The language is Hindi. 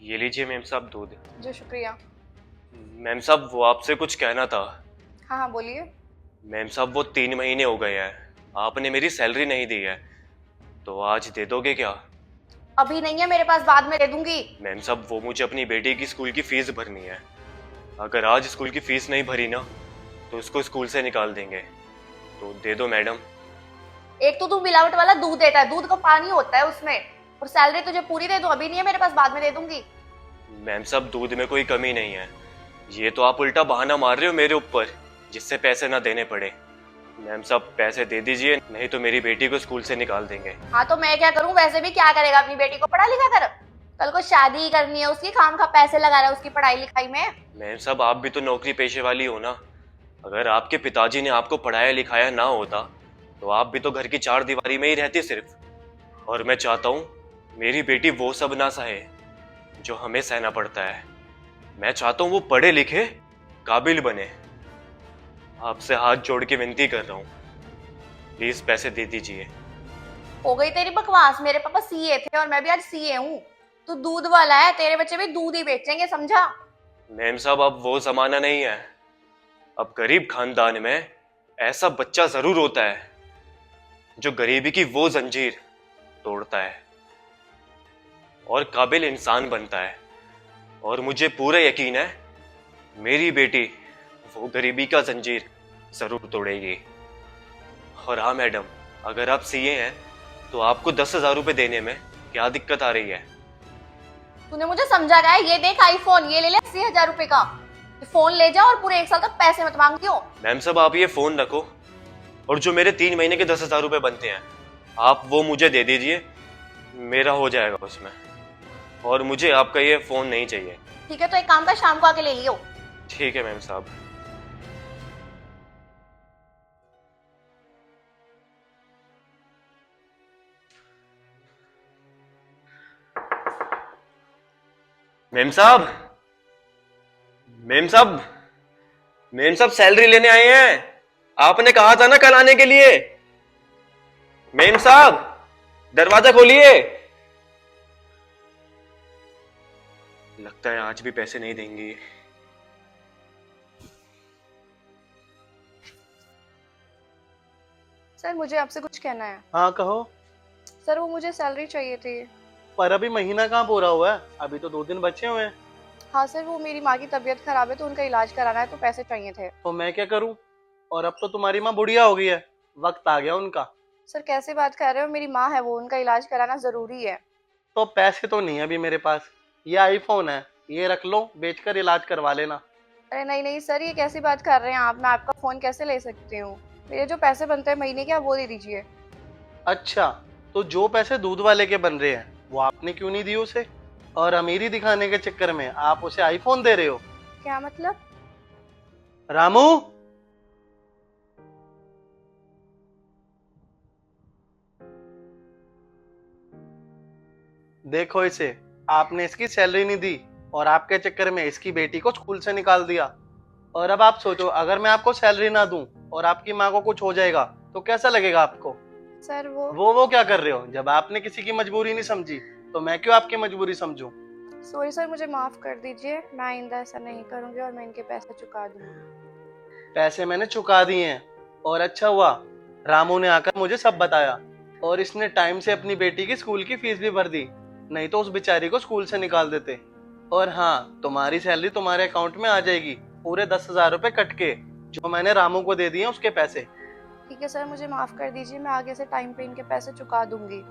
ये लीजिए मैम साहब दूध। जी शुक्रिया। मैम साहब वो आपसे कुछ कहना था। हाँ हाँ बोलिए। मैम साहब वो 3 महीने हो गए हैं, आपने मेरी सैलरी नहीं दी है, तो आज दे दोगे क्या? अभी नहीं है मेरे पास, बाद में दे दूंगी। मैम साहब वो मुझे अपनी बेटी की स्कूल की फीस भरनी है। अगर आज स्कूल की फीस नहीं भरी ना तो उसको स्कूल से निकाल देंगे, तो दे दो मैडम। एक तो तू मिलावट वाला दूध देता है, दूध का पानी होता है उसमें। और सैलरी तुझे पूरी दे दूं, अभी नहीं है मेरे पास, बाद में दे दूंगी। मैम साहब दूध में कोई कमी नहीं है, ये तो आप उल्टा बहाना मार रहे हो मेरे ऊपर जिससे पैसे ना देने पड़े। मैम साहब पैसे दे दीजिए, नहीं तो मेरी बेटी को स्कूल से निकाल देंगे। हाँ तो मैं क्या करूं, वैसे भी क्या करेगा अपनी बेटी को पढ़ा लिखा कर। कल को शादी करनी है उसकी, खाम खा पैसे लगा रहा है उसकी पढ़ाई लिखाई में। मैम साहब आप भी तो नौकरी पेशे वाली हो ना। अगर आपके पिताजी ने आपको पढ़ाया लिखाया ना होता तो आप भी तो घर की चार दीवारी में ही रहती सिर्फ। और मैं चाहता हूँ मेरी बेटी वो सब ना सहे जो हमें सहना पड़ता है। मैं चाहता हूँ वो पढ़े लिखे काबिल बने। आपसे हाथ जोड़ के विनती कर रहा हूँ, प्लीज पैसे दे दीजिए। हो गई तेरी बकवास, मेरे पापा सीए थे और मैं भी आज सीए हूँ। तू दूध वाला है, तेरे बच्चे भी दूध ही बेचेंगे, समझा। मैम साहब अब वो जमाना नहीं है। अब गरीब खानदान में ऐसा बच्चा जरूर होता है जो गरीबी की वो जंजीर तोड़ता है और काबिल इंसान बनता है। और मुझे पूरा यकीन है मेरी बेटी वो गरीबी का जंजीर जरूर तोड़ेगी। और हाँ मैडम, अगर आप सीए हैं तो आपको 10,000 रुपये देने में क्या दिक्कत आ रही है? तूने मुझे समझा रहा है, ये देख आईफोन, ये ले ले 80,000 रुपए का। ये फोन ले जा और पूरे एक साल तक पैसे मत मांगियो। मैम साहब आप ये फोन रखो, और जो मेरे 3 महीने के 10,000 रुपये बनते हैं आप वो मुझे दे दीजिए, मेरा हो जाएगा उसमें। और मुझे आपका ये फोन नहीं चाहिए। ठीक है तो एक काम कर, शाम को आके ले लियो। ठीक है मैम साहब। मेम साहब, मेम साहब, मेम साहब सैलरी लेने आए हैं। आपने कहा था ना कल आने के लिए। मेम साहब दरवाजा खोलिए। लगता है आज भी पैसे नहीं देंगी। सर मुझे आपसे कुछ कहना है। हाँ कहो। सर वो मुझे सैलरी चाहिए थी। पर अभी महीना कहाँ पूरा हुआ है, अभी तो 2 दिन बचे हुए हैं। हाँ सर, वो मेरी माँ की तबीयत खराब है तो उनका इलाज कराना है, तो पैसे चाहिए थे। तो मैं क्या करूँ, और अब तो तुम्हारी माँ बुढ़िया हो गई है, वक्त आ गया उनका। सर कैसे बात कर रहे हो, मेरी माँ है वो, उनका इलाज कराना जरूरी है। तो पैसे तो नहीं है अभी मेरे पास, ये आईफोन है, ये रख लो, बेचकर इलाज करवा लेना। अरे नहीं नहीं सर, ये कैसी बात कर रहे हैं आप, मैं आपका फोन कैसे ले सकती हूँ। मेरे जो पैसे बनते हैं महीने के, आप वो दे दीजिए। अच्छा, तो जो पैसे दूध वाले के बन रहे हैं वो आपने क्यों नहीं दिए उसे, और अमीरी दिखाने के चक्कर में आप उसे आईफोन दे रहे हो? क्या मतलब? रामू, देखो इसे, आपने इसकी सैलरी नहीं दी और आपके चक्कर में इसकी बेटी को स्कूल से निकाल दिया। और अब आप सोचो, अगर मैं आपको सैलरी ना दूं और आपकी माँ को कुछ हो जाएगा तो कैसा लगेगा आपको? सर वो क्या कर रहे हो, जब आपने किसी की मजबूरी नहीं समझी तो मैं क्यों आपकी मजबूरी समझूं? सॉरी सर, मुझे माफ कर दीजिए, मैं आइंदा ऐसा नहीं करूंगी और मैं इनके पैसे चुका दूंगी। पैसे मैंने चुका दिए हैं, और अच्छा हुआ रामू ने आकर मुझे सब बताया, और इसने टाइम से अपनी बेटी की स्कूल की फीस भी भर दी, नहीं तो उस बेचारी को स्कूल से निकाल देते। और हाँ, तुम्हारी सैलरी तुम्हारे अकाउंट में आ जाएगी, पूरे 10,000 रुपए कट के, जो मैंने रामू को दे दिए उसके पैसे। ठीक है सर, मुझे माफ कर दीजिए, मैं आगे से टाइम पे इनके पैसे चुका दूंगी।